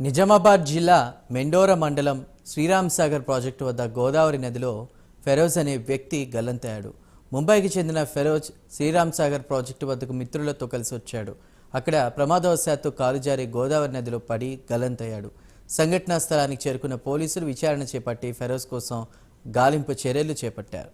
నిజామాబాద్ జిల్లా మెండోర మండలం శ్రీరామ్ సాగర్ ప్రాజెక్టు వద్ద గోదావరి నదిలో ఫెరోజ్ అనే వ్యక్తి గల్లంతయ్యాడు. ముంబైకి చెందిన ఫెరోజ్ శ్రీరామ్ సాగర్ ప్రాజెక్టు వద్దకు మిత్రులతో కలిసి వచ్చాడు. అక్కడ ప్రమాదవశాత్తు కాలు జారి గోదావరి నదిలో పడి గల్లంతయ్యాడు. సంఘటనా స్థలానికి చేరుకున్న పోలీసులు విచారణ చేపట్టి ఫెరోజ్ కోసం గాలింపు చర్యలు చేపట్టారు.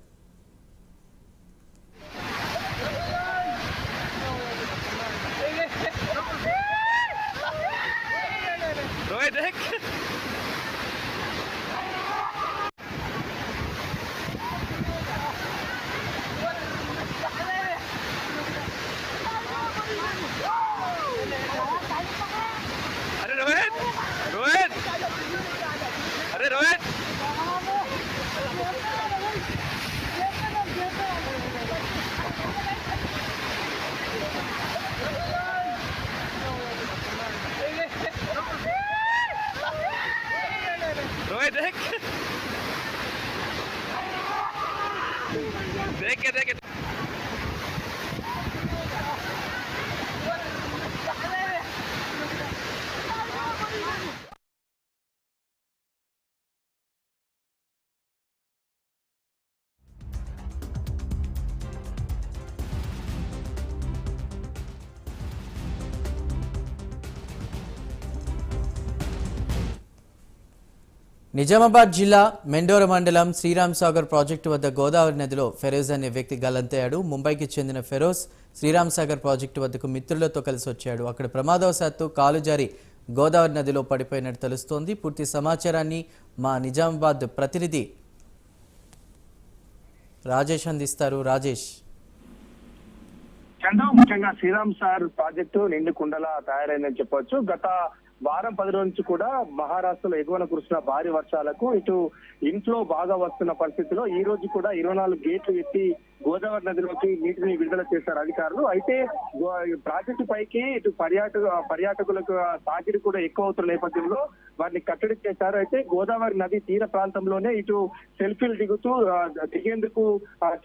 अरे रोहित रोहित अरे रोहित रोहित देख देख देख నిజామాబాద్ జిల్లా మెండోర మండలం శ్రీరామ్ సాగర్ ప్రాజెక్టు వద్ద గోదావరి నదిలో ఫెరోజ్ అనే వ్యక్తి గల్లంతయ్యాడు. ముంబైకి చెందిన ఫెరోజ్ శ్రీరామ్ సాగర్ ప్రాజెక్టు వద్దకు మిత్రులతో కలిసి వచ్చాడు. అక్కడ ప్రమాదవశాత్తు కాలు జారి గోదావరి నదిలో పడిపోయినట్టు తెలుస్తోంది. పూర్తి సమాచారాన్ని మా నిజామాబాద్ ప్రతినిధి రాజేష్ అందిస్తారు. రాజేష్, ముఖ్యంగా శ్రీరామ్ సాగర్ ప్రాజెక్టు నిండు కుండలా తయారైందని చెప్పొచ్చు. గత వారం 10 రోజుల నుంచి కూడా మహారాష్ట్రలో ఎగువన కురుస్తున్న భారీ వర్షాలకు ఇటు ఇన్ఫ్లో బాగా వస్తున్న పరిస్థితిలో ఈ రోజు కూడా 24 గేట్లు ఎత్తి గోదావరి నదిలోకి నీటిని విడుదల చేశారు అధికారులు. అయితే ప్రాజెక్టు పైకి ఇటు పర్యాటకులకు తాకిడి కూడా ఎక్కువ అవుతున్న నేపథ్యంలో వారిని కట్టడి చేశారు. అయితే గోదావరి నది తీర ప్రాంతంలోనే ఇటు సెల్ఫీలు దిగేందుకు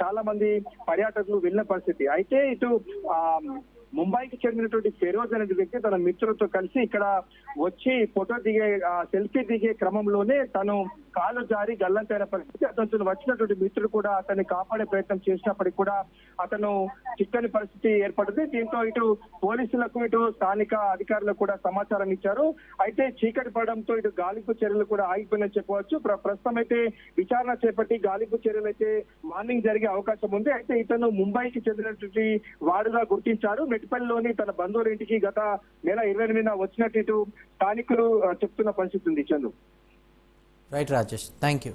చాలా మంది పర్యాటకులు వెళ్ళిన పరిస్థితి. అయితే ఇటు ముంబైకి చెందినటువంటి ఫెరోజ్ అనే వ్యక్తి తన మిత్రులతో కలిసి ఇక్కడ వచ్చి ఫోటో దిగే సెల్ఫీ దిగే క్రమంలోనే తను కాలు జారి గల్లంతైన పరిస్థితి. అతను వచ్చినటువంటి మిత్రుడు కూడా అతన్ని కాపాడే ప్రయత్నం చేసినప్పటికీ కూడా అతను చిక్కని పరిస్థితి ఏర్పడింది. దీంతో ఇటు పోలీసులకు ఇటు స్థానిక అధికారులకు కూడా సమాచారం ఇచ్చారు. అయితే చీకటి పడడంతో ఇటు గాలింపు చర్యలు కూడా ఆగిపోయినని చెప్పవచ్చు. ప్రస్తుతం అయితే విచారణ చేపట్టి గాలింపు చర్యలు అయితే మార్నింగ్ జరిగే అవకాశం ఉంది. అయితే ఇతను ముంబైకి చెందినటువంటి వాడుగా గుర్తించారు. మెట్టిపల్లిలోని తన బంధువుల ఇంటికి గత నెల 28న వచ్చినట్టు స్థానికులు చెప్తున్న పరిస్థితి ఉంది. Chandu. Right Rajesh, thank you.